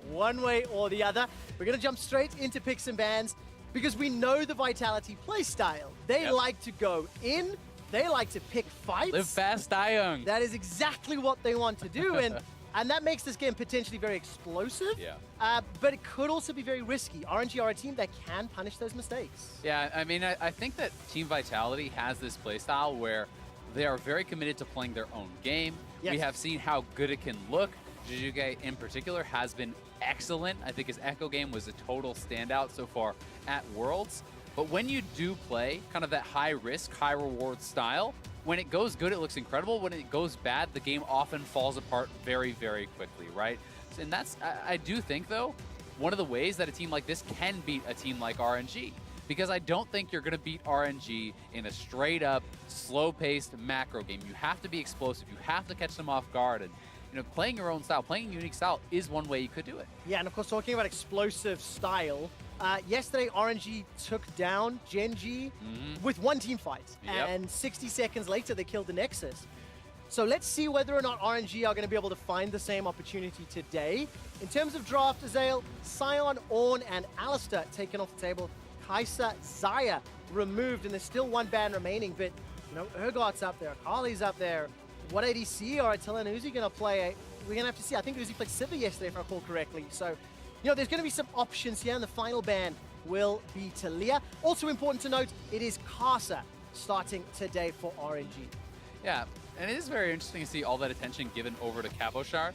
One way or the other. We're going to jump straight into picks and bans because we know the Vitality play style. They like to go in, they like to pick fights. Live fast, die young. That is exactly what they want to do, and that makes this game potentially very explosive, but it could also be very risky. RNG are a team that can punish those mistakes. Yeah, I mean, I think that Team Vitality has this playstyle where they are very committed to playing their own game. We have seen how good it can look. Jijuge in particular has been excellent. I think his Echo game was a total standout so far at Worlds. But when you do play kind of that high risk, high reward style, when it goes good, it looks incredible. When it goes bad, the game often falls apart very, very quickly, right? And that's, I do think though, one of the ways that a team like this can beat a team like RNG. Because I don't think you're going to beat RNG in a straight up, slow-paced macro game. You have to be explosive. You have to catch them off guard. And you know, playing your own style, playing a unique style is one way you could do it. Yeah, and of course, talking about explosive style, yesterday RNG took down Genji with one team fight. And 60 seconds later, they killed the Nexus. So let's see whether or not RNG are going to be able to find the same opportunity today. In terms of draft, Azael, Sion, Ornn, and Alistair taken off the table. Kai'Sa, Xayah removed, and there's still one ban remaining, but you know, Urgot's up there, Akali's up there. What ADC are Attila and Uzi going to play? We're going to have to see. I think Uzi played Sivir yesterday, if I recall correctly. So, you know, there's going to be some options here, and the final ban will be Talia. Also important to note, it is Kai'Sa starting today for RNG. Yeah, and it is very interesting to see all that attention given over to Cabochard.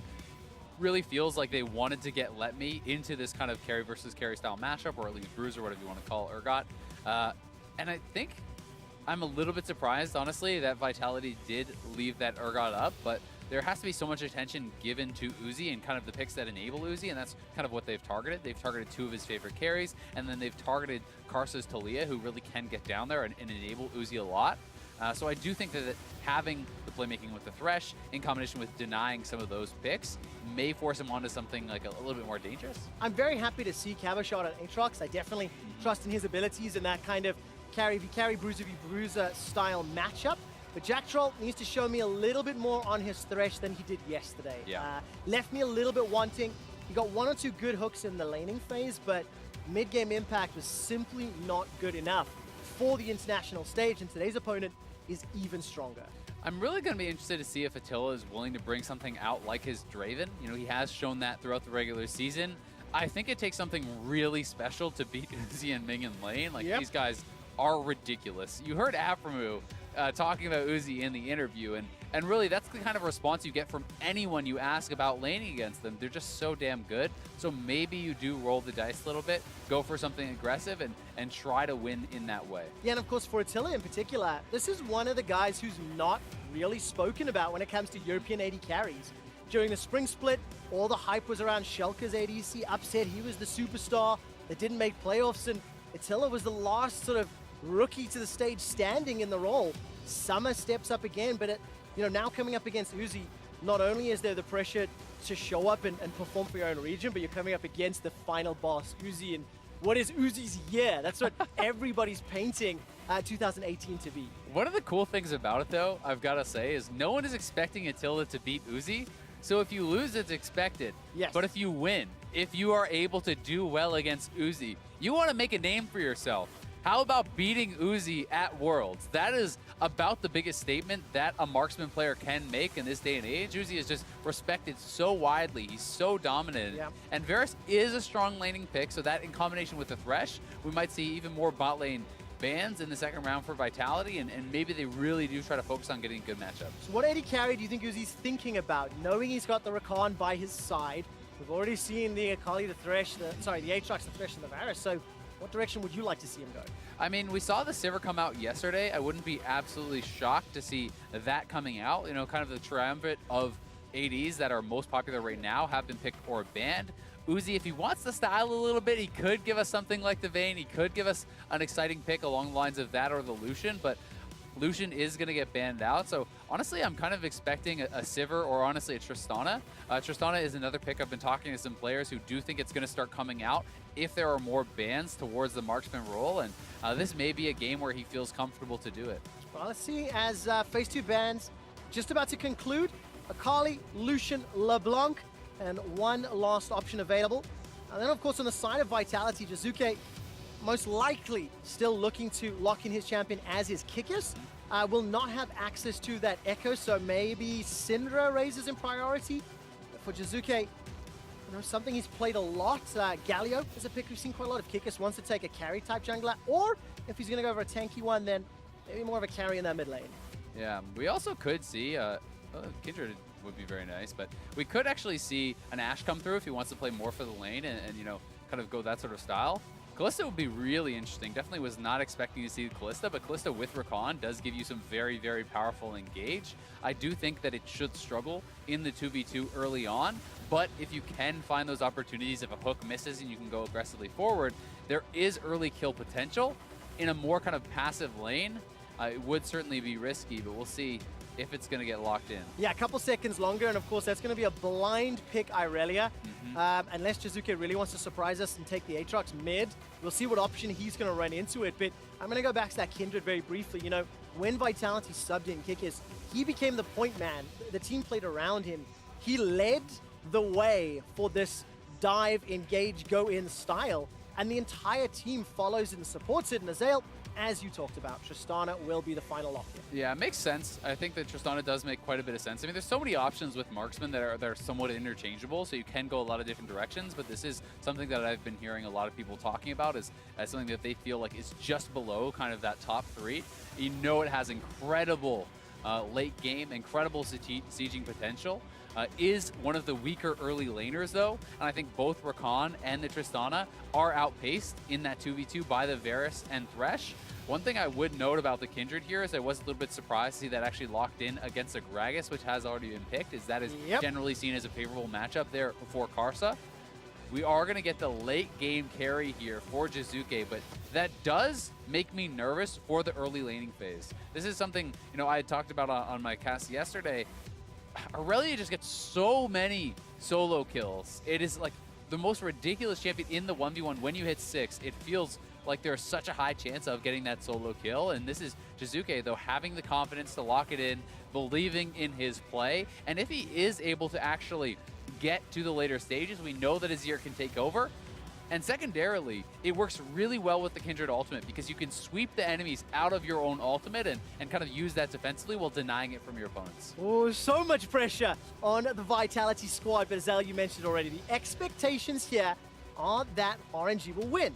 Really feels like they wanted to get Let Me into this kind of carry versus carry style matchup, or at least Bruiser, whatever you want to call Urgot. And I think I'm a little bit surprised, honestly, that Vitality did leave that Urgot up, but there has to be so much attention given to Uzi and kind of the picks that enable Uzi, and that's kind of what they've targeted. They've targeted two of his favorite carries, and then they've targeted Karsa's Talia, who really can get down there and enable Uzi a lot. So I do think that having the playmaking with the Thresh in combination with denying some of those picks may force him onto something like a little bit more dangerous. I'm very happy to see Cabochard at Aatrox. I definitely trust in his abilities in that kind of carry v carry, bruiser v bruiser style matchup. But Jack Troll needs to show me a little bit more on his Thresh than he did yesterday. Left me a little bit wanting. He got one or two good hooks in the laning phase, but mid-game impact was simply not good enough for the international stage, and today's opponent is even stronger. I'm really going to be interested to see if Attila is willing to bring something out like his Draven. You know, he has shown that throughout the regular season. I think it takes something really special to beat Uzi and Ming in lane. Like, these guys are ridiculous. You heard Aframu talking about Uzi in the interview, and really that's the kind of response you get from anyone you ask about laning against them. They're just so damn good. So maybe you do roll the dice a little bit, go for something aggressive, and try to win in that way. Yeah, and of course for Attila in particular, this is one of the guys who's not really spoken about when it comes to European AD carries. During the spring split, all the hype was around Schalke's ADC. Upset, he was the superstar that didn't make playoffs, and Attila was the last sort of rookie to the stage standing in the role. Summer steps up again, but you know, now coming up against Uzi, not only is there the pressure to show up and perform for your own region, but you're coming up against the final boss, Uzi, and what is Uzi's year? That's what everybody's painting 2018 to be. One of the cool things about it, though, I've got to say, is no one is expecting Attila to beat Uzi. So if you lose, it's expected. But if you win, if you are able to do well against Uzi, you want to make a name for yourself. How about beating Uzi at Worlds? That is about the biggest statement that a marksman player can make in this day and age. Uzi is just respected so widely. He's so dominant. And Varus is a strong laning pick, so that in combination with the Thresh, we might see even more bot lane bans in the second round for Vitality, and maybe they really do try to focus on getting good matchups. So what AD carry do you think Uzi's thinking about, knowing he's got the Rakan by his side? We've already seen the Akali, the Thresh, the Aatrox, the Thresh, and the Varus. So what direction would you like to see him go? I mean, we saw the Sivir come out yesterday. I wouldn't be absolutely shocked to see that coming out. You know, kind of the triumvirate of ADs that are most popular right now have been picked or banned. Uzi, if he wants to style a little bit, he could give us something like the Vayne. He could give us an exciting pick along the lines of that or the Lucian, but Lucian is going to get banned out. So honestly, I'm kind of expecting a Sivir or honestly a Tristana. Tristana is another pick. I've been talking to some players who do think it's going to start coming out if there are more bans towards the marksman role, and this may be a game where he feels comfortable to do it. Well, let's see, as phase 2 bans just about to conclude, Akali, Lucian, LeBlanc, and one last option available. And then, of course, on the side of Vitality, Jizuke most likely still looking to lock in his champion as his Kikis. Will not have access to that Echo, so maybe Syndra raises in priority. For Jizuke, you know, something he's played a lot. Galio is a pick we've seen quite a lot. If Kikis wants to take a carry type jungler, or if he's going to go for a tanky one, then maybe more of a carry in that mid lane. Yeah, we also could see Kindred would be very nice, but we could actually see an Ashe come through if he wants to play more for the lane and you know, kind of go that sort of style. Kalista would be really interesting. Definitely was not expecting to see Kalista, but Kalista with Rakan does give you some very, very powerful engage. I do think that it should struggle in the 2v2 early on, but if you can find those opportunities, if a hook misses and you can go aggressively forward, there is early kill potential. In a more kind of passive lane, it would certainly be risky, but we'll see if it's going to get locked in. Yeah, a couple seconds longer, and of course that's going to be a blind pick Irelia. Unless Jizuke really wants to surprise us and take the Aatrox mid, we'll see what option he's going to run into it. But I'm going to go back to that Kindred very briefly. You know, when Vitality subbed in Kikis, he became the point man. The team played around him. He led the way for this dive, engage, go in style, and the entire team follows and supports it. And Azael, as you talked about, Tristana will be the final lock here. Yeah, it makes sense. I think that Tristana does make quite a bit of sense. I mean, there's so many options with marksmen that are somewhat interchangeable, so you can go a lot of different directions, but this is something that I've been hearing a lot of people talking about as something that they feel like is just below kind of that top 3. You know it has incredible late game, incredible sieging potential. Is one of the weaker early laners though, and I think both Rakan and the Tristana are outpaced in that 2v2 by the Varus and Thresh. One thing I would note about the Kindred here is I was a little bit surprised to see that actually locked in against a Gragas, which has already been picked, as that is generally seen as a favorable matchup there for Karsa. We are going to get the late game carry here for Jizuke, but that does make me nervous for the early laning phase. This is something, you know, I had talked about on my cast yesterday. Irelia just gets so many solo kills. It is like the most ridiculous champion in the 1v1. When you hit 6, it feels like there's such a high chance of getting that solo kill. And this is Jizuke, though, having the confidence to lock it in, believing in his play. And if he is able to actually get to the later stages, we know that Azir can take over. And secondarily, it works really well with the Kindred ultimate because you can sweep the enemies out of your own ultimate and kind of use that defensively while denying it from your opponents. Oh, so much pressure on the Vitality squad, but as you mentioned already, the expectations here are that RNG will win.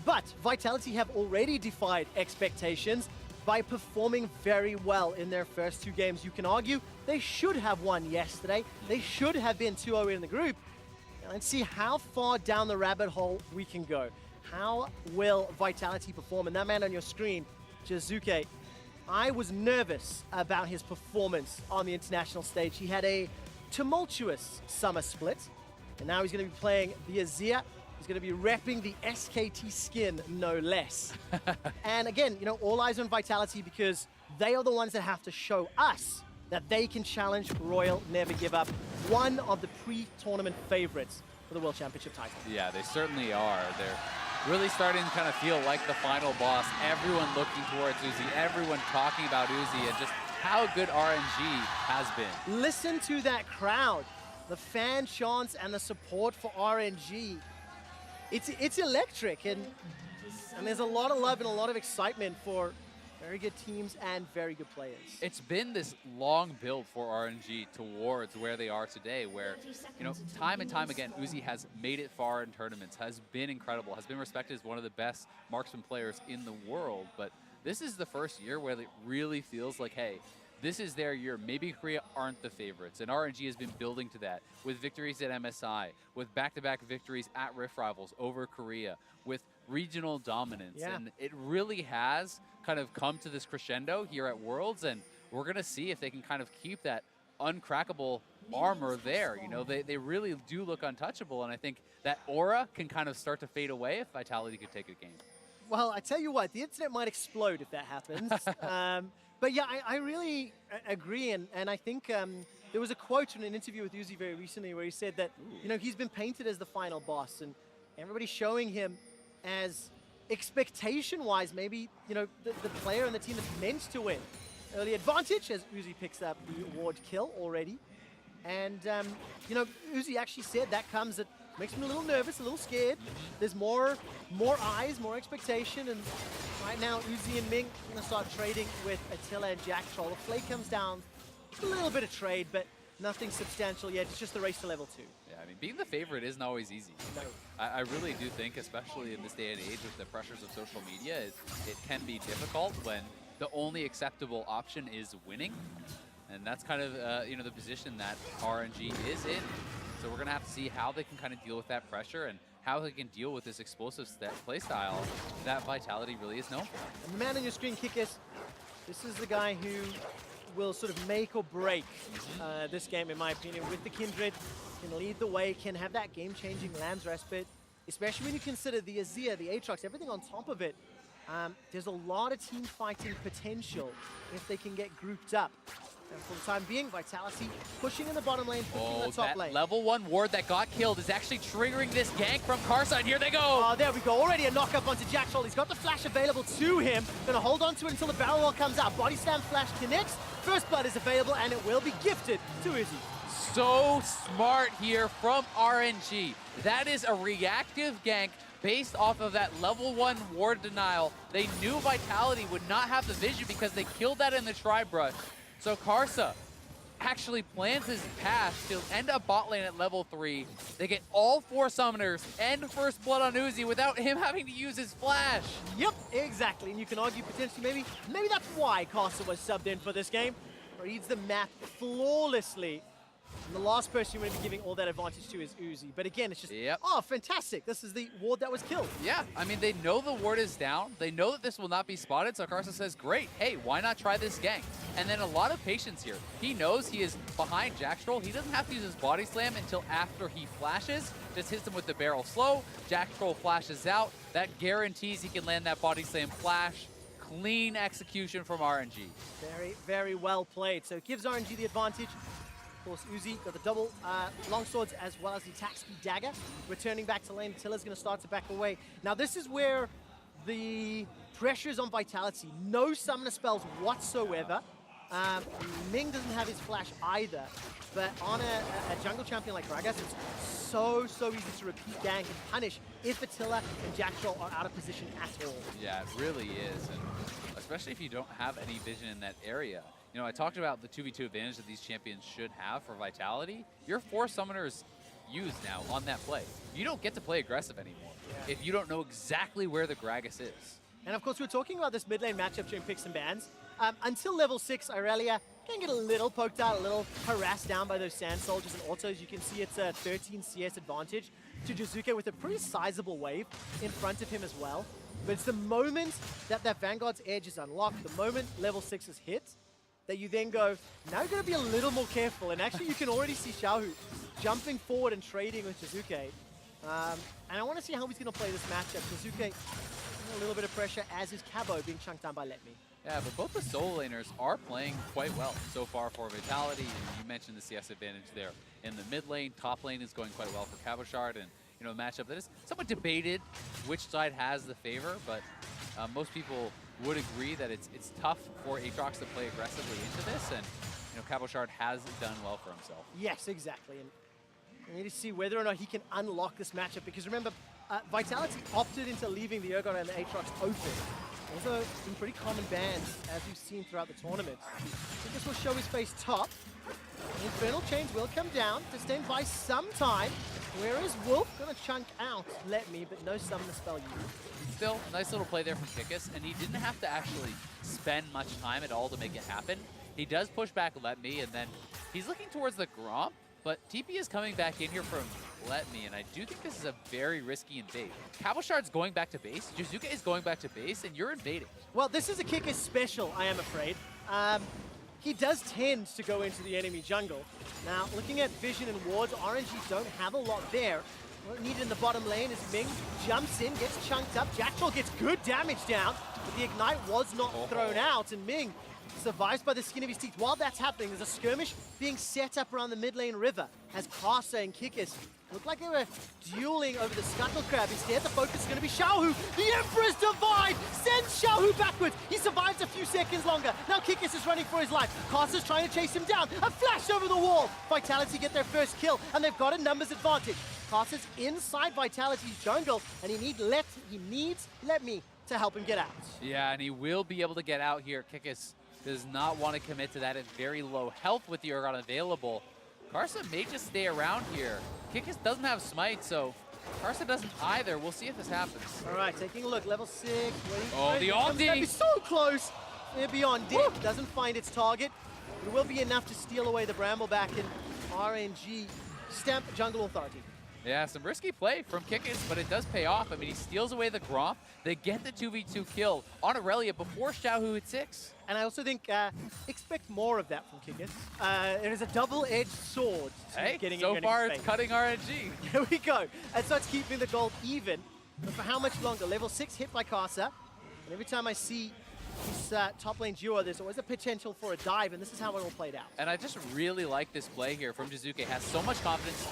But Vitality have already defied expectations by performing very well in their first 2 games. You can argue they should have won yesterday. They should have been 2-0 in the group. Let's see how far down the rabbit hole we can go. How will Vitality perform? And that man on your screen, Jizuke, I was nervous about his performance on the international stage. He had a tumultuous summer split, and now he's going to be playing the Azir. He's going to be repping the SKT skin, no less. And again, you know, all eyes on Vitality because they are the ones that have to show us that they can challenge Royal Never Give Up, one of the pre-tournament favorites for the World Championship title. Yeah, they certainly are. They're really starting to kind of feel like the final boss. Everyone looking towards Uzi, everyone talking about Uzi, and just how good RNG has been. Listen to that crowd, the fan chants and the support for RNG. It's electric, and there's a lot of love and a lot of excitement for very good teams and very good players. It's been this long build for RNG towards where they are today, where, you know, time and time again, Uzi has made it far in tournaments, has been incredible, has been respected as one of the best marksman players in the world. But this is the first year where it really feels like, hey, this is their year. Maybe Korea aren't the favorites, and RNG has been building to that with victories at MSI, with back-to-back victories at Rift Rivals over Korea, with regional dominance. Yeah. And it really has kind of come to this crescendo here at Worlds, and we're going to see if they can kind of keep that uncrackable armor there. You know, they really do look untouchable, and I think that aura can kind of start to fade away if Vitality could take a game. Well, I tell you what, the internet might explode if that happens. But yeah, I really agree, and I think there was a quote in an interview with Uzi very recently where he said that, you know, he's been painted as the final boss, and everybody's showing him as expectation-wise, maybe, you know, the player and the team that's meant to win. Early advantage as Uzi picks up the award kill already. And, you know, Uzi actually said that comes at, makes him a little nervous, a little scared. There's more eyes, more expectation, and right now Uzi and Ming are going to start trading with Attila and Jack Troll. The Flay comes down, a little bit of trade, but nothing substantial yet. It's just the race to level 2. Yeah, I mean, being the favorite isn't always easy. No. I really do think, especially in this day and age with the pressures of social media, it can be difficult when the only acceptable option is winning. And that's kind of, you know, the position that RNG is in. So we're going to have to see how they can kind of deal with that pressure and how they can deal with this explosive play style that Vitality really is known for. And the man on your screen, Kikis, this is the guy who will sort of make or break this game, in my opinion. With the Kindred, can lead the way, can have that game-changing lands respite, especially when you consider the Azir, the Aatrox, everything on top of it. There's a lot of team fighting potential if they can get grouped up. And for the time being, Vitality pushing in the bottom lane, pushing in the top lane. Level 1 ward that got killed is actually triggering this gank from Karsa, and here they go! Oh, there we go. Already a knock-up onto Jack Troll. He's got the flash available to him. Gonna hold on to it until the barrel roll comes out. Body slam flash connects. First blood is available, and it will be gifted to Uzi. So smart here from RNG. That is a reactive gank based off of that level 1 ward denial. They knew Vitality would not have the vision because they killed that in the tri-brush. So Karsa actually plans his path to end up bot lane at level 3. They get all 4 summoners and first blood on Uzi without him having to use his flash. Yep, exactly. And you can argue potentially maybe that's why Karsa was subbed in for this game. Reads the map flawlessly. And the last person you want to be giving all that advantage to is Uzi. But again, it's just, oh, fantastic. This is the ward that was killed. Yeah, I mean, they know the ward is down. They know that this will not be spotted. So Karsa says, great, hey, why not try this gank? And then a lot of patience here. He knows he is behind Jack Troll. He doesn't have to use his body slam until after he flashes. Just hits him with the barrel slow. Jack Troll flashes out. That guarantees he can land that body slam flash. Clean execution from RNG. Very, very well played. So it gives RNG the advantage. Of course, Uzi got the double longswords as well as the attack speed dagger. Returning back to lane, Tilla's going to start to back away. Now this is where the pressure is on Vitality. No summoner spells whatsoever. Ming doesn't have his flash either. But on a jungle champion like Gragas, it's so easy to repeat gank and punish if Attila and Jack Troll are out of position at all. Yeah, it really is. And especially if you don't have any vision in that area. You know, I talked about the 2v2 advantage that these champions should have for Vitality. Your 4 summoners used now on that play. You don't get to play aggressive anymore if you don't know exactly where the Gragas is. And of course, we were talking about this mid lane matchup during picks and bans. Until level 6, Irelia can get a little poked out, a little harassed down by those Sand Soldiers and autos. You can see it's a 13 CS advantage to Jizuke with a pretty sizable wave in front of him as well. But it's the moment that Vanguard's Edge is unlocked, the moment level 6 is hit, that you then go, now you're going to be a little more careful. And actually, you can already see Xiaohu jumping forward and trading with Jizuke. And I want to see how he's going to play this matchup. Jizuke, a little bit of pressure, as is Cabo being chunked down by Let Me. Yeah, but both the solo laners are playing quite well so far for Vitality. You mentioned the CS advantage there in the mid lane. Top lane is going quite well for Cabochard, and you know, a matchup that is somewhat debated which side has the favor, but most people would agree that it's tough for Aatrox to play aggressively into this, and you know, Cabochard has done well for himself. Yes, exactly. And we need to see whether or not he can unlock this matchup, because remember, Vitality opted into leaving the Urgot and the Aatrox open. Also, in pretty common bans, as we've seen throughout the tournament. I think this will show his face top. Infernal Chains will come down to stand by some time. Where is Wolf? Gonna chunk out Let Me, but no summoner spell used. Still, nice little play there from Kikis, and he didn't have to actually spend much time at all to make it happen. He does push back Let Me, and then he's looking towards the Gromp, but TP is coming back in here from Let Me, and I do think this is a very risky invade. Cabochard's going back to base, Jizuke is going back to base, and you're invading. Well, this is a Kikis special, I am afraid. He does tend to go into the enemy jungle. Now, looking at vision and wards, RNG don't have a lot there. What needed in the bottom lane is Ming jumps in, gets chunked up. Jack Troll gets good damage down, but the Ignite was not thrown out, and Ming survives by the skin of his teeth. While that's happening, there's a skirmish being set up around the mid lane river as Karsa and Kikis Looked like they were dueling over the Scuttle Crab. Instead, the focus is going to be Xiaohu. The Emperor's Divide sends Xiaohu backwards. He survives a few seconds longer. Now Kikis is running for his life. Carter's trying to chase him down. A flash over the wall. Vitality get their first kill, and they've got a numbers advantage. Carter's inside Vitality's jungle, and he needs Let Me to help him get out. Yeah, and he will be able to get out here. Kikis does not want to commit to that at very low health with the Urgot available. Karsa may just stay around here. Kikis doesn't have smite, so Karsa doesn't either. We'll see if this happens. All right, taking a look. Level 6. Oh, the ulti! So close. They're beyond dead. Doesn't find its target. It will be enough to steal away the Brambleback, and RNG stamp Jungle Authority. Yeah, some risky play from Kikis, but it does pay off. I mean, he steals away the Gromp. They get the 2v2 kill on Aurelia before Xiaohu hit 6. And I also think expect more of that from Kikis. It is a double-edged sword. Hey, getting so far it's cutting RNG. Here we go. And so it's keeping the gold even. But for how much longer? Level 6 hit by Karsa. And every time I see this top lane duo, there's always a potential for a dive, and this is how it all played out. And I just really like this play here from Jizuke. Has so much confidence.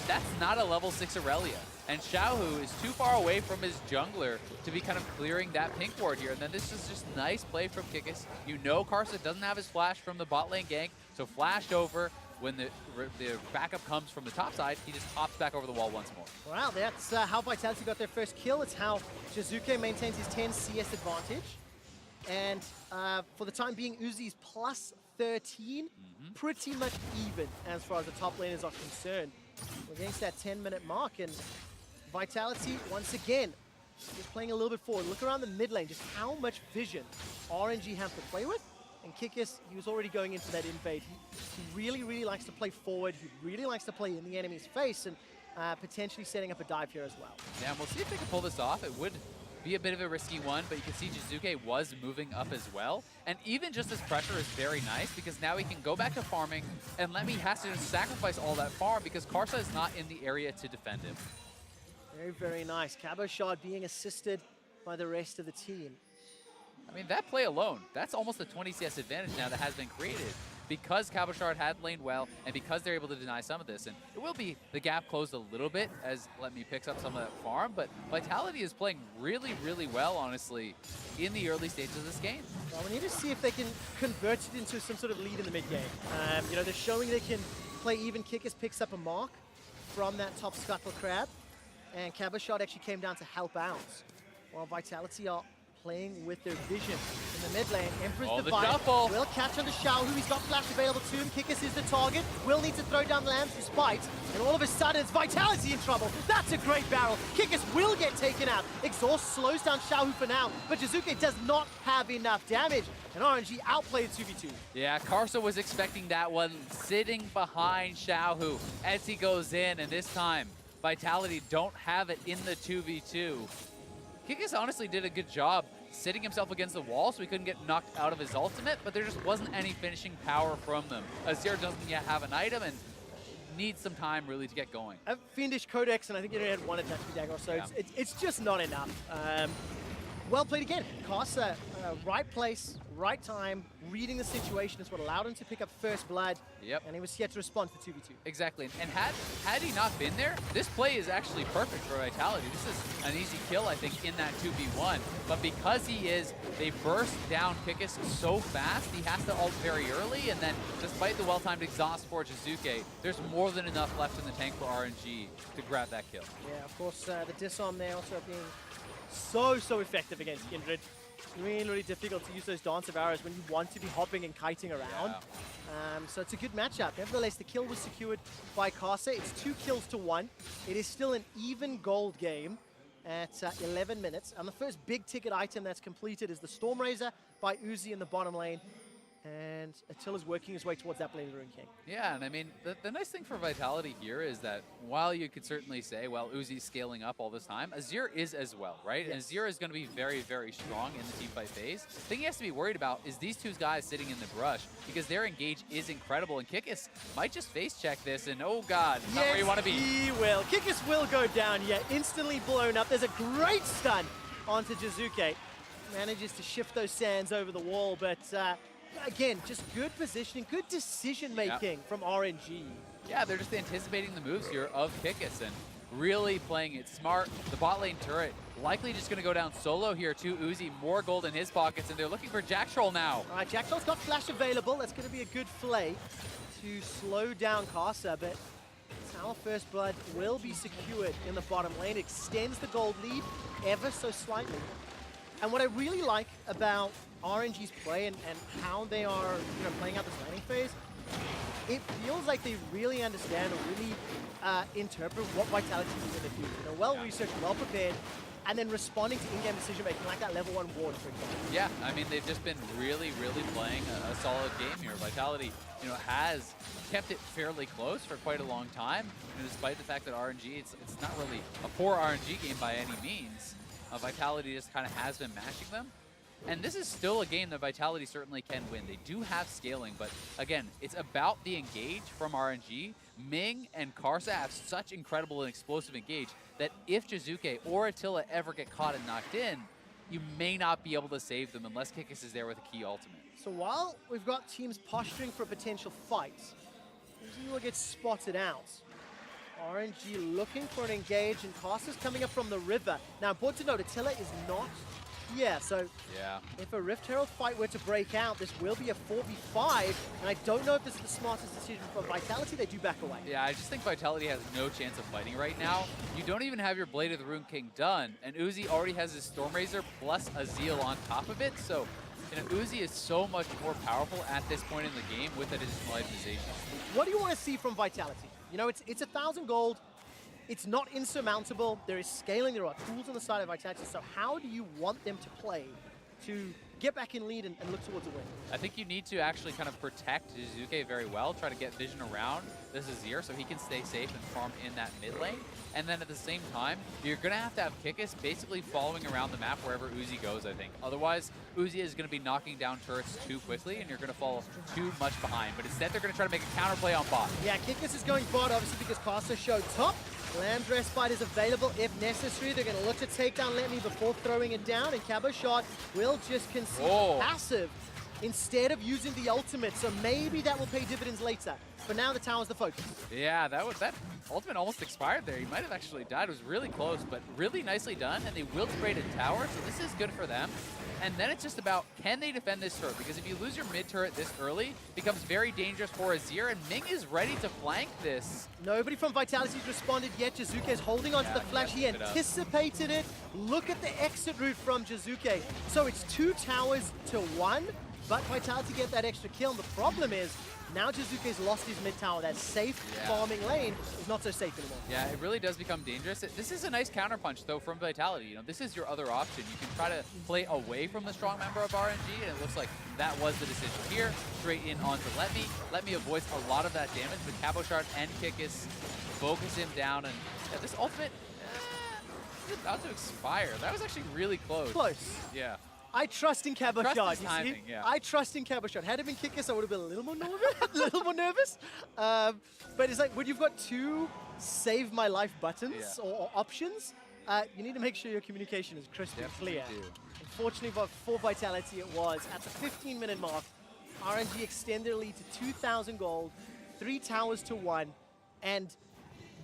That's not a level 6 Aurelia. And Xiaohu is too far away from his jungler to be kind of clearing that pink ward here. And then this is just nice play from Kikis. You know Karsa doesn't have his flash from the bot lane gank, so flash over. When the backup comes from the top side, he just hops back over the wall once more. Wow, that's how Vitality got their first kill. It's how Jizuke maintains his 10 CS advantage. And for the time being, Uzi's plus 13, pretty much even as far as the top laners are concerned. We're against that 10-minute mark, and Vitality, once again, just playing a little bit forward. Look around the mid lane, just how much vision RNG have to play with. And Kikis, he was already going into that invade. He really, really likes to play forward. He really likes to play in the enemy's face, and potentially setting up a dive here as well. Yeah, and we'll see if they can pull this off. It would be a bit of a risky one, but you can see Jizuke was moving up as well. And even just this pressure is very nice, because now he can go back to farming, and Lemmy has to just sacrifice all that farm because Karsa is not in the area to defend him. Very, very nice. Cabochard being assisted by the rest of the team. I mean, that play alone, that's almost a 20 CS advantage now that has been created because Cabochard had laned well and because they're able to deny some of this. And it will be the gap closed a little bit as Let Me picks up some of that farm, but Vitality is playing really, really well, honestly, in the early stages of this game. Well, we need to see if they can convert it into some sort of lead in the mid game. You know, they're showing they can play even. Kikis picks up a mark from that top Scuttle Crab, and Cabochard actually came down to help out, while Vitality are playing with their vision in the mid lane. Emperor's Divide will catch on to Xiaohu. He's got flash available to him. Kikis is the target. Will need to throw down the lambs despite, and all of a sudden it's Vitality in trouble. That's a great barrel. Kikis will get taken out. Exhaust slows down Xiaohu for now, but Jizuke does not have enough damage, and RNG outplayed 2v2. Yeah, Karsa was expecting that one, sitting behind Xiaohu as he goes in, and this time Vitality don't have it in the 2v2. Kikis honestly did a good job sitting himself against the wall so he couldn't get knocked out of his ultimate, but there just wasn't any finishing power from them. Azir doesn't yet have an item and needs some time really to get going. A Fiendish Codex, and I think he only had one attachment dagger, so yeah. it's just not enough. Well played again. Karsa, right place, right time, reading the situation is what allowed him to pick up first blood. Yep. And he was yet to respond for 2v2. Exactly. And had he not been there, this play is actually perfect for Vitality. This is an easy kill, I think, in that 2v1. But because he is, they burst down Kikis so fast, he has to ult very early, and then despite the well-timed exhaust for Jizuke, there's more than enough left in the tank for RNG to grab that kill. Yeah, of course, the disarm there also being so effective against Kindred. Really, really difficult to use those dance of arrows when you want to be hopping and kiting around. Yeah. So it's a good matchup. Nevertheless, the kill was secured by Karsa. It's 2 kills to 1. It is still an even gold game at 11 minutes. And the first big ticket item that's completed is the Stormrazor by Uzi in the bottom lane. And Attila's working his way towards that Blade Rune King. Yeah, and I mean, the nice thing for Vitality here is that while you could certainly say, well, Uzi's scaling up all this time, Azir is as well, right? Yes. And Azir is going to be very, very strong in the teamfight phase. The thing he has to be worried about is these two guys sitting in the brush, because their engage is incredible, and Kikis might just face check this, and oh god, not where you want to be. He will. Kikis will go down, yet instantly blown up. There's a great stun onto Jizuke. Manages to shift those sands over the wall, but again, just good positioning, good decision-making from RNG. Yeah, they're just anticipating the moves here of Kikis and really playing it smart. The bot lane turret likely just going to go down solo here to Uzi. More gold in his pockets, and they're looking for Jack Troll now. All right, Jack Troll's got flash available. That's going to be a good flay to slow down Casa, but Tower First Blood will be secured in the bottom lane. Extends the gold lead ever so slightly. And what I really like about RNG's play and how they are playing out this laning phase, it feels like they really understand or really interpret what Vitality is going to do. Well-researched, well-prepared, and then responding to in-game decision-making, like that level 1 ward, for example. Yeah, I mean, they've just been really, really playing a solid game here. Vitality, has kept it fairly close for quite a long time, despite the fact that RNG, it's not really a poor RNG game by any means. Vitality just kind of has been mashing them. And this is still a game that Vitality certainly can win. They do have scaling, but again, it's about the engage from RNG. Ming and Karsa have such incredible and explosive engage that if Jizuke or Attila ever get caught and knocked in, you may not be able to save them unless Kikis is there with a key ultimate. So while we've got teams posturing for a potential fight, Uzi will get spotted out. RNG looking for an engage, and Karsa's coming up from the river. Now, important to note, Attila is not here, so if a Rift Herald fight were to break out, this will be a 4v5, and I don't know if this is the smartest decision for Vitality. They do back away. Yeah, I just think Vitality has no chance of fighting right now. You don't even have your Blade of the Rune King done, and Uzi already has his Stormrazor plus a Zeal on top of it, so Uzi is so much more powerful at this point in the game with additional itemization. What do you want to see from Vitality? It's 1,000 gold. It's not insurmountable. There is scaling. There are tools on the side of Vitality. So how do you want them to play to get back in lead and look towards a win? I think you need to actually kind of protect Jizuke very well, try to get vision around this Azir so he can stay safe and farm in that mid lane. And then at the same time, you're going to have Kikis basically following around the map wherever Uzi goes, I think. Otherwise, Uzi is going to be knocking down turrets too quickly, and you're going to fall too much behind. But instead, they're going to try to make a counterplay on bot. Yeah, Kikis is going bot, obviously, because Karsa showed top. Lamb's Respite is available if necessary. They're going to look to take down Let Me before throwing it down, and Cabo Shot will just concede passive instead of using the ultimate, so maybe that will pay dividends later. But now the tower's the focus. Yeah, that ultimate almost expired there. He might have actually died. It was really close, but really nicely done, and they will trade a tower, so this is good for them. And then it's just about, can they defend this turret? Because if you lose your mid turret this early, it becomes very dangerous for Azir, and Ming is ready to flank this. Nobody from Vitality's responded yet. Jizuke is holding on to the flash. He anticipated it. Look at the exit route from Jizuke. So it's 2 towers to 1, but Vitality get that extra kill. And the problem is, now Jizuke's lost his mid tower. That safe farming lane is not so safe anymore. Yeah, it really does become dangerous. This is a nice counterpunch, though, from Vitality. This is your other option. You can try to play away from the strong member of RNG, and it looks like that was the decision here. Straight in onto Let Me. Let Me avoids a lot of that damage, but Cabo Shard and Kikis focus him down, and this ultimate is about to expire. That was actually really close. Yeah. I trust in Cabo Shard. Yeah. I trust in Cabo Shard. Had it been Kikis, I would have been a little more nervous. But it's like when you've got 2 save my life buttons or options, you need to make sure your communication is crystal clear. Unfortunately, for Vitality, it was at the 15-minute mark. RNG extend their lead to 2,000 gold, 3 towers to 1, and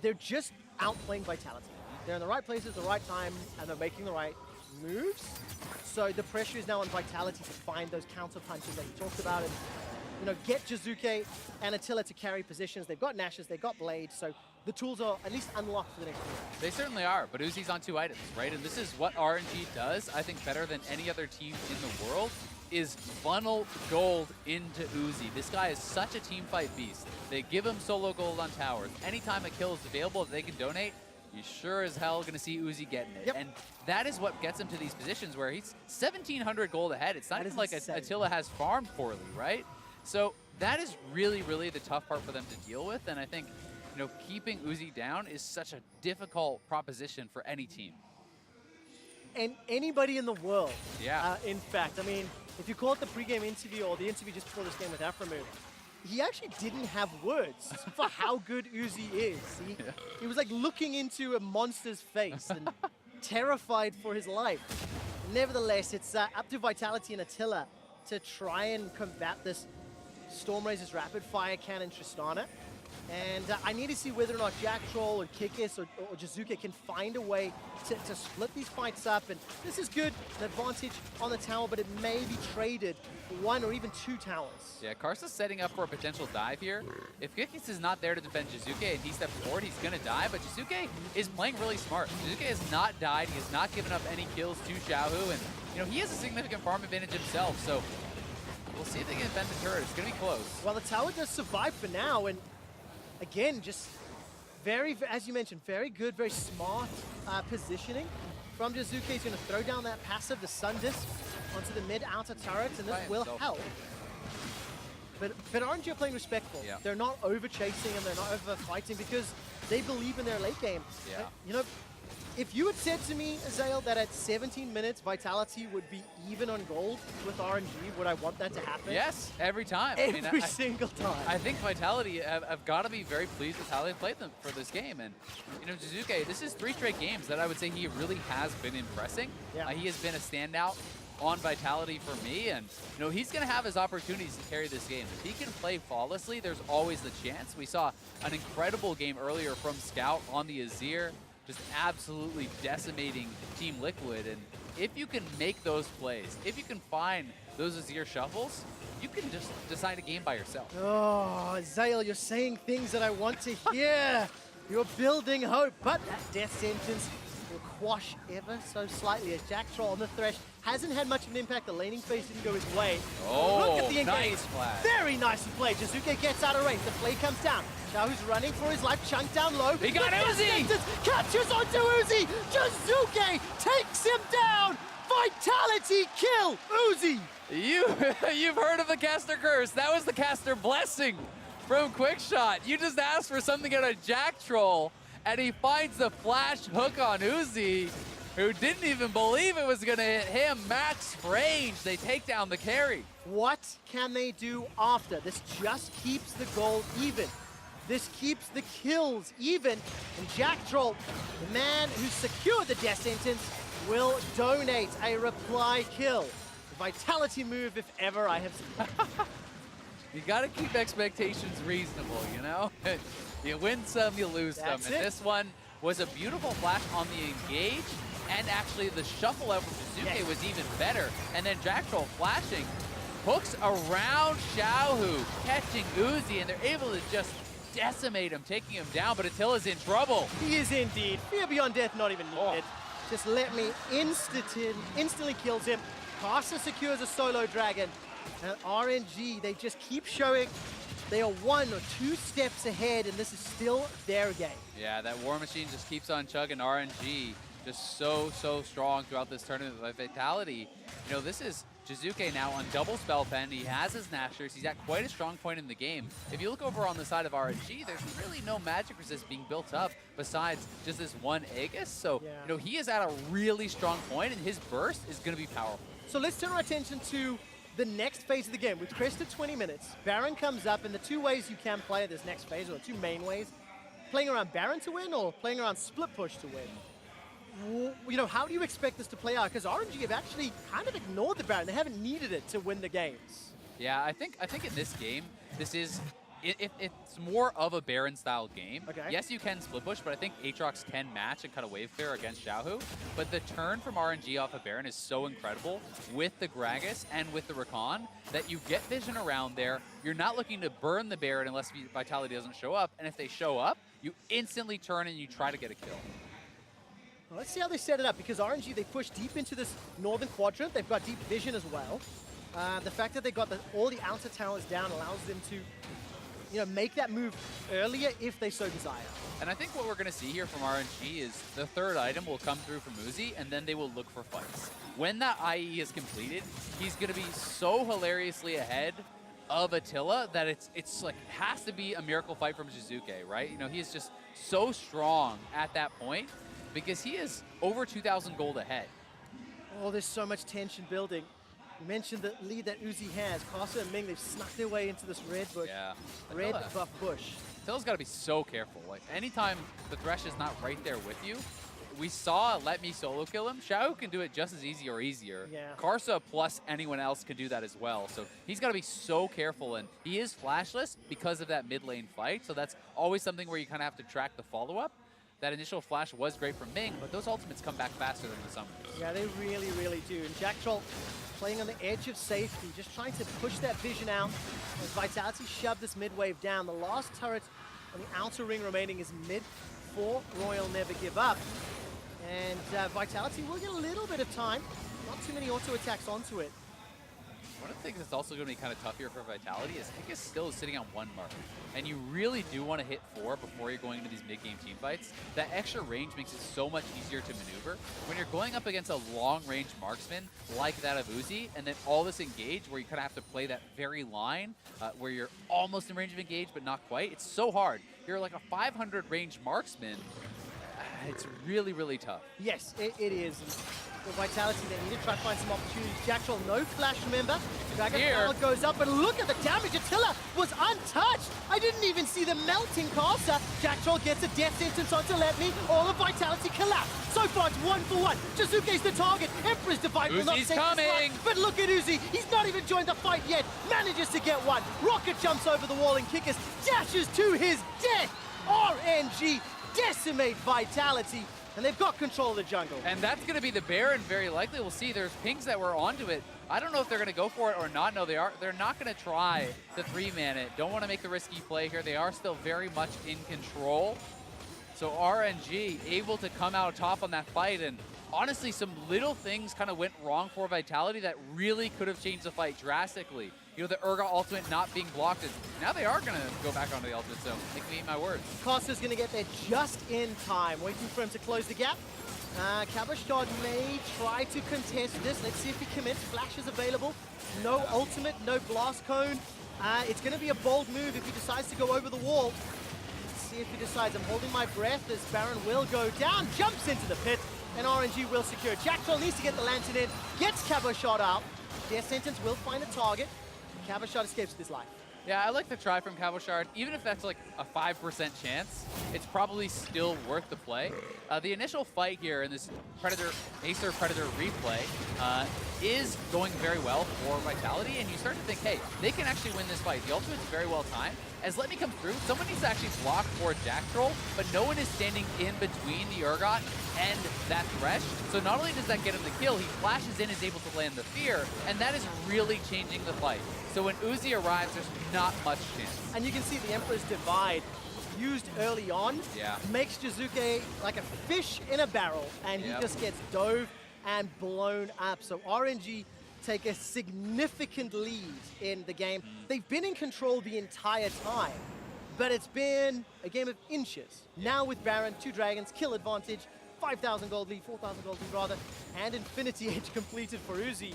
they're just outplaying Vitality. They're in the right places at the right time, and they're making the right moves. So the pressure is now on Vitality to find those counter punches that you talked about, and get Jizuke and Attila to carry positions. They've got Nashes, they've got Blades, so the tools are at least unlocked for the next year. They certainly are, but Uzi's on 2 items, right? And this is what RNG does, I think, better than any other team in the world, is funnel gold into Uzi. This guy is such a team fight beast. They give him solo gold on towers. Anytime a kill is available that they can donate, you sure as hell going to see Uzi getting it. And that is what gets him to these positions where he's 1,700 gold ahead. It's not even like Attila has farmed poorly, right? So that is really, really the tough part for them to deal with. And I think, keeping Uzi down is such a difficult proposition for any team. And anybody in the world. In fact, I mean, if you call it the pregame interview or the interview just before this game with Aframu, he actually didn't have words for how good Uzi is. He was like looking into a monster's face and terrified for his life. Nevertheless, it's up to Vitality and Attila to try and combat this Stormrazor's rapid fire cannon Tristana. And I need to see whether or not Jack Troll or Kikis or Jizuke can find a way to split these fights up. And this is good, an advantage on the tower, but it may be traded for 1 or even 2 towers. Yeah, Karsa's setting up for a potential dive here. If Kikis is not there to defend Jizuke and he steps forward, he's going to die. But Jizuke is playing really smart. Jizuke has not died. He has not given up any kills to Xiaohu. And, you know, he has a significant farm advantage himself. So we'll see if they can defend the turret. It's going to be close. Well, the tower does survive for now. And again, just very, as you mentioned, very good, very smart positioning from Jizuke. He's going to throw down that passive, the Sun Disc, onto the mid-outer turrets, and this will help. But RNG are playing respectful. Yeah. They're not over-chasing and they're not over-fighting because they believe in their late game. Yeah. You know, if you had said to me, Zale, that at 17 minutes, Vitality would be even on gold with RNG, would I want that to happen? Yes, every time. Every single time. I think Vitality have got to be very pleased with how they played them for this game. And, you know, Jizuke, this is 3 straight games that I would say he really has been impressing. Yeah. He has been a standout on Vitality for me. And, you know, he's going to have his opportunities to carry this game. If he can play flawlessly, there's always the chance. We saw an incredible game earlier from Scout on the Azir, just absolutely decimating Team Liquid. And if you can make those plays, if you can find those Azir shuffles, you can just decide a game by yourself. Oh, Zale, you're saying things that I want to hear. You're building hope, but that death sentence will quash ever so slightly as Jack Troll on the Thresh hasn't had much of an impact. The laning phase didn't go his way. Oh, look at the engagement. nice flag. Very nicely played. Jizuke gets out of range. The play comes down. Xiaohu's running for his life, chunked down low. He got Uzi! Catches onto Uzi! Jizuke takes him down! Vitality kill! Uzi! You've heard of the caster curse. That was the caster blessing from Quickshot. You just asked for something out of Jack Troll, and he finds the flash hook on Uzi, who didn't even believe it was going to hit him. Max range. They take down the carry. What can they do after? This just keeps the goal even. This keeps the kills even. And Jack Troll, the man who secured the death sentence, will donate a reply kill. The Vitality move, if ever I have seen. You got to keep expectations reasonable, you know? You win some, you lose some. And this one was a beautiful flash on the engage, and actually the shuffle out from Jizuke was even better. And then Jack Troll flashing, hooks around Xiaohu, catching Uzi, and they're able to just decimate him, taking him down, but Attila's in trouble. He is indeed. Fear beyond death, not even needed. Just let me instantly kills him. Karsa secures a solo dragon. And RNG, they just keep showing they are 1 or 2 steps ahead, and this is still their game. Yeah, that War Machine just keeps on chugging. RNG just so strong throughout this tournament with Vitality. You know, this is Jizuke now on double spell pen. He has his Nashers. He's at quite a strong point in the game. If you look over on the side of RNG, there's really no magic resist being built up besides just this one Aegis. So, you know, he is at a really strong point, and his burst is going to be powerful. So let's turn our attention to the next phase of the game. We've crested 20 minutes. Baron comes up, and the 2 ways you can play this next phase, or the 2 main ways, playing around Baron to win or playing around split push to win. You know, how do you expect this to play out? Because RNG have actually kind of ignored the Baron. They haven't needed it to win the games. Yeah, I think in this game, this is it's more of a Baron-style game. Okay. Yes, you can split push, but I think Aatrox can match and cut a wave clear against Xiaohu. But the turn from RNG off of Baron is so incredible with the Gragas and with the Rakan that you get vision around there. You're not looking to burn the Baron unless Vitality doesn't show up. And if they show up, you instantly turn and you try to get a kill. Well, let's see how they set it up, because RNG, they push deep into this northern quadrant. They've got deep vision as well. The fact that they got all the outer towers down allows them to, you know, make that move earlier if they so desire. And I think what we're going to see here from RNG is the 3rd item will come through from Uzi, and then they will look for fights. When that IE is completed, he's going to be so hilariously ahead of Attila that it's like has to be a miracle fight from Jizuke, right? You know, he is just so strong at that point because he is over 2,000 gold ahead. Oh, there's so much tension building. You mentioned the lead that Uzi has. Karsa and Ming, they've snuck their way into this red bush. Yeah. Red buff bush. Attila's got to be so careful. Like, anytime the Thresh is not right there with you, we saw Let Me solo kill him. Xiao can do it just as easy or easier. Yeah. Karsa plus anyone else can do that as well. So he's got to be so careful. And he is flashless because of that mid lane fight. So that's always something where you kind of have to track the follow-up. That initial flash was great from Ming, but those ultimates come back faster than the summons. Yeah, they really, really do. And Jack Troll playing on the edge of safety, just trying to push that vision out. As Vitality shoved this mid wave down. The last turret on the outer ring remaining is mid for Royal Never Give Up. And Vitality will get a little bit of time. Not too many auto attacks onto it. One of the things that's also going to be kind of tough here for Vitality is Kickus still is sitting on 1 mark. And you really do want to hit 4 before you're going into these mid-game team fights. That extra range makes it so much easier to maneuver. When you're going up against a long-range marksman like that of Uzi, and then all this engage where you kind of have to play that very line where you're almost in range of engage but not quite, it's so hard. You're like a 500 range marksman. It's really, really tough. Yes, it is. For Vitality, they need to try to find some opportunities. Jack Troll, no flash, remember? Dragon Power goes up, and look at the damage. Attila was untouched. I didn't even see the melting caster. Jack Troll gets a death sentence onto Let Me. All of Vitality collapse. So far, it's 1 for 1. Jizuke's the target. Emperor's Divide will not take coming. But look at Uzi. He's not even joined the fight yet. Manages to get one. Rocket jumps over the wall, and Kickus dashes to his death. RNG decimate Vitality, and they've got control of the jungle. And that's going to be the Baron, very likely. We'll see. There's pings that were onto it. I don't know if they're going to go for it or not. No, they are. They're not going to try to 3-man it. Don't want to make the risky play here. They are still very much in control. So RNG able to come out top on that fight, and honestly, some little things kind of went wrong for Vitality that really could have changed the fight drastically. You know, the Urgot ultimate not being blocked, and now they are going to go back onto the ultimate, so make me eat my words. Costa's going to get there just in time, waiting for him to close the gap. Cabashard may try to contest this. Let's see if he commits. Flash is available. No ultimate, no blast cone. It's going to be a bold move if he decides to go over the wall. Let's see if he decides. I'm holding my breath as Baron will go down, jumps into the pit, and RNG will secure. Jack Troll needs to get the lantern in, gets Cabashard out. Death sentence will find a target. Cabashard escapes with his life. Yeah, I like the try from Cabashard. Even if that's like a 5% chance, it's probably still worth the play. The initial fight here in this Acer Predator replay is going very well for Vitality, and you start to think, hey, they can actually win this fight. The ultimate's very well timed. As Let Me come through, someone needs to actually block for Jack Troll, but no one is standing in between the Urgot and that Thresh. So not only does that get him the kill, he flashes in, is able to land the Fear, and that is really changing the fight. So when Uzi arrives, there's not much chance. And you can see the Emperor's Divide used early on makes Jizuke like a fish in a barrel, and he just gets dove and blown up. So RNG take a significant lead in the game. They've been in control the entire time, but it's been a game of inches. Now with Baron, 2 dragons, kill advantage, 5,000 gold lead, 4,000 gold lead rather, and Infinity Age completed for Uzi.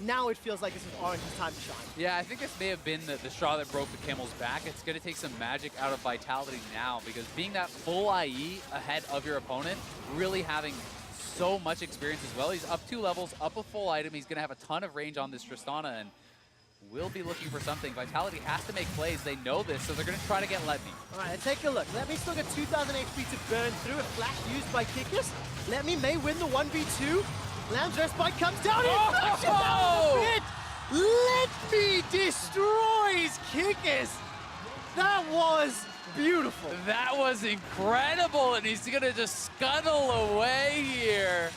Now it feels like this is RNG's time to shine. Yeah, I think this may have been the straw that broke the camel's back. It's going to take some magic out of Vitality now, because being that full IE ahead of your opponent, really having so much experience as well. He's up 2 levels, up a full item. He's going to have a ton of range on this Tristana, and will be looking for something. Vitality has to make plays. They know this, so they're going to try to get Let Me. All right, take a look. Let Me still got 2,000 HP to burn through. A flash used by Kickus. Let Me may win the 1v2. Lamb's Respite comes down. He flashes out of the pit. Let Me destroys Kickus. That was beautiful. That was incredible, and he's going to just scuttle away here.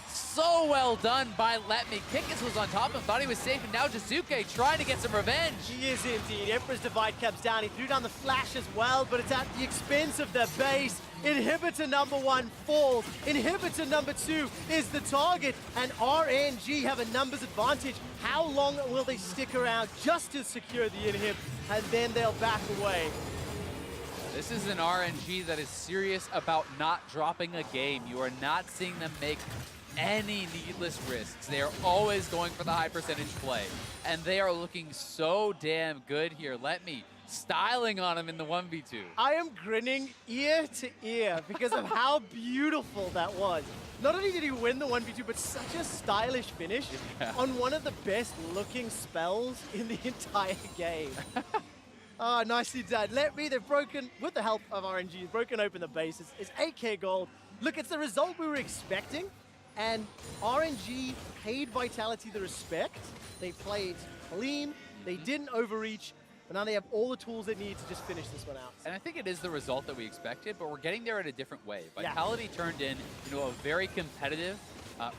So well done by Let Me. Kickus was on top of him, thought he was safe, and now Jizuke trying to get some revenge. He is indeed. Emperor's Divide comes down. He threw down the flash as well, but it's at the expense of the base. Inhibitor number 1 falls. Inhibitor number 2 is the target, and RNG have a numbers advantage. How long will they stick around just to secure the inhib, and then they'll back away? This is an RNG that is serious about not dropping a game. You are not seeing them make any needless risks. They are always going for the high percentage play, and they are looking so damn good here. Let Me styling on him in the 1v2. I am grinning ear to ear because of how beautiful that was. Not only did he win the 1v2, but such a stylish finish on one of the best looking spells in the entire game. Oh, nicely done. Let Me, they've broken, with the help of RNG, broken open the base. It's 8k gold. Look, it's the result we were expecting, and RNG paid Vitality the respect. They played clean, they didn't overreach, but now they have all the tools they need to just finish this one out. And I think it is the result that we expected, but we're getting there in a different way. Vitality turned in, a very competitive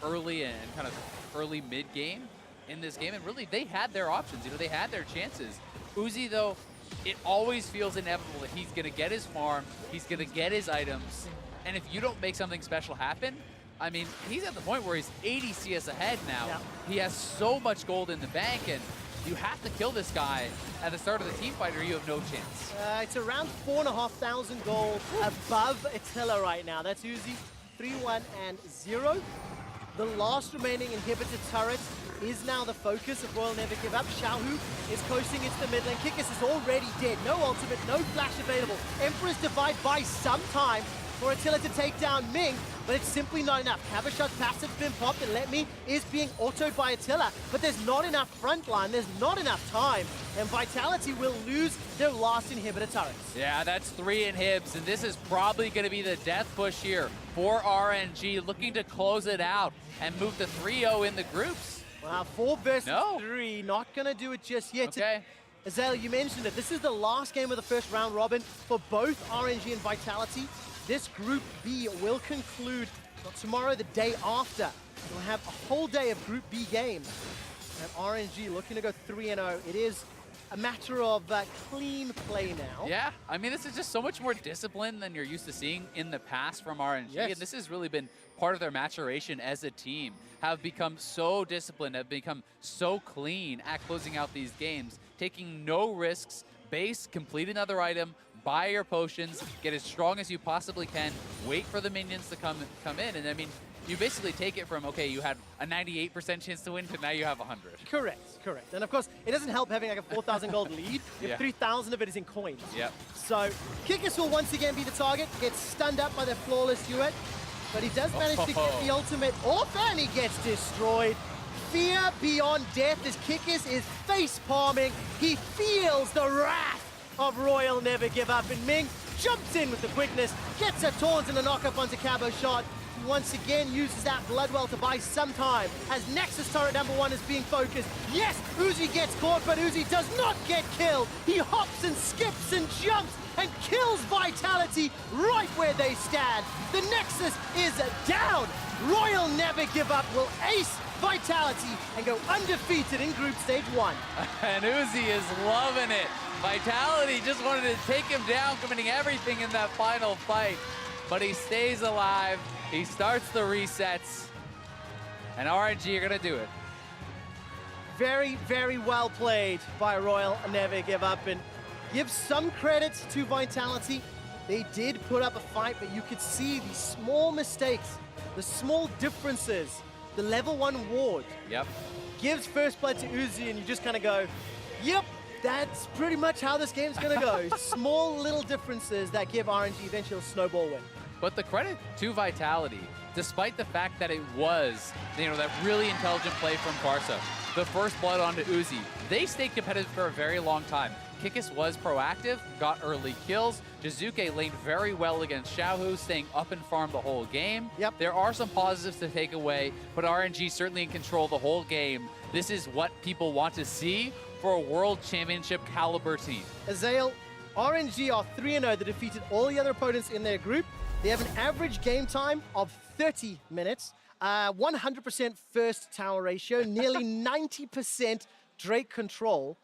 early and kind of early mid-game in this game, and really they had their options. They had their chances. Uzi, though, it always feels inevitable that he's going to get his farm, he's going to get his items, and if you don't make something special happen, I mean, he's at the point where he's 80 CS ahead now. Yeah. He has so much gold in the bank, and you have to kill this guy at the start of the team fight or you have no chance. It's around 4,500 gold above Attila right now. That's Uzi, 3-1-0. The last remaining inhibitor turret is now the focus of Royal Never Give Up. Xiaohu is coasting into the mid lane. Kikis is already dead. No ultimate, no flash available. Emperor's Divide buys some time for Attila to take down Ming, but it's simply not enough. Cavashot's passive's been popped, and Let Me is being autoed by Attila, but there's not enough front line, there's not enough time, and Vitality will lose their last inhibitor turrets. Yeah, that's 3 inhibs, and this is probably going to be the death push here for RNG, looking to close it out and move to 3-0 in the groups. Wow, 4 versus 3, not going to do it just yet. Okay. Azael, you mentioned it. This is the last game of the first round robin for both RNG and Vitality. This Group B will conclude not tomorrow, the day after. We'll have a whole day of Group B games. And RNG looking to go 3-0. It is a matter of clean play now. Yeah, I mean, this is just so much more discipline than you're used to seeing in the past from RNG. Yes. And this has really been part of their maturation as a team, have become so disciplined, have become so clean at closing out these games, taking no risks, base, complete another item, buy your potions, get as strong as you possibly can, wait for the minions to come in, and I mean, you basically take it from, okay, you had a 98% chance to win to now you have 100. Correct. And of course, it doesn't help having like a 4,000 gold lead if 3,000 of it is in coins. Yep. So, Kikis will once again be the target, gets stunned up by the flawless duet, but he does manage to get the ultimate off, and he gets destroyed. Fear beyond death as Kikis is face palming. He feels the wrath of Royal Never Give Up, and Ming jumps in with the quickness, gets a taunt and a knock-up onto Cavashot. He once again uses that Bloodwell to buy some time, as Nexus turret number 1 is being focused. Yes, Uzi gets caught, but Uzi does not get killed. He hops and skips and jumps and kills Vitality right where they stand. The Nexus is down. Royal Never Give Up will ace Vitality and go undefeated in Group Stage 1. And Uzi is loving it. Vitality just wanted to take him down, committing everything in that final fight. But he stays alive. He starts the resets. And RNG are going to do it. Very, very well played by Royal Never Give Up. And give some credit to Vitality. They did put up a fight, but you could see the small mistakes, the small differences. The level 1 ward gives first blood to Uzi, and you just kind of go, yep, that's pretty much how this game's going to go. Small little differences that give RNG eventually a snowball win. But the credit to Vitality, despite the fact that it was, that really intelligent play from Barca, the first blood onto Uzi, they stayed competitive for a very long time. Kikis was proactive, got early kills. Jizuke laned very well against Xiaohu, staying up and farm the whole game. Yep. There are some positives to take away, but RNG certainly in control the whole game. This is what people want to see for a World Championship caliber team. Azael, RNG are 3-0. They defeated all the other opponents in their group. They have an average game time of 30 minutes, 100% first tower ratio, nearly 90% Drake control.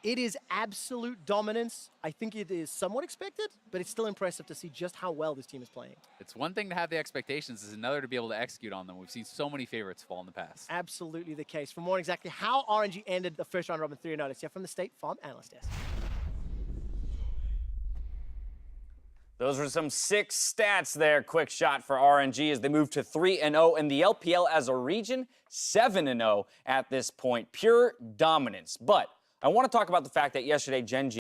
It is absolute dominance. I think it is somewhat expected, but it's still impressive to see just how well this team is playing. It's one thing to have the expectations, it's another to be able to execute on them. We've seen so many favorites fall in the past. Absolutely the case. For more on exactly how RNG ended the first round robin 3-0, let's hear from the State Farm Analyst Desk. Those were some sick stats there. Quick shot for RNG as they move to 3-0 in the LPL as a region, 7-0 at this point. Pure dominance. But I want to talk about the fact that yesterday, Gen G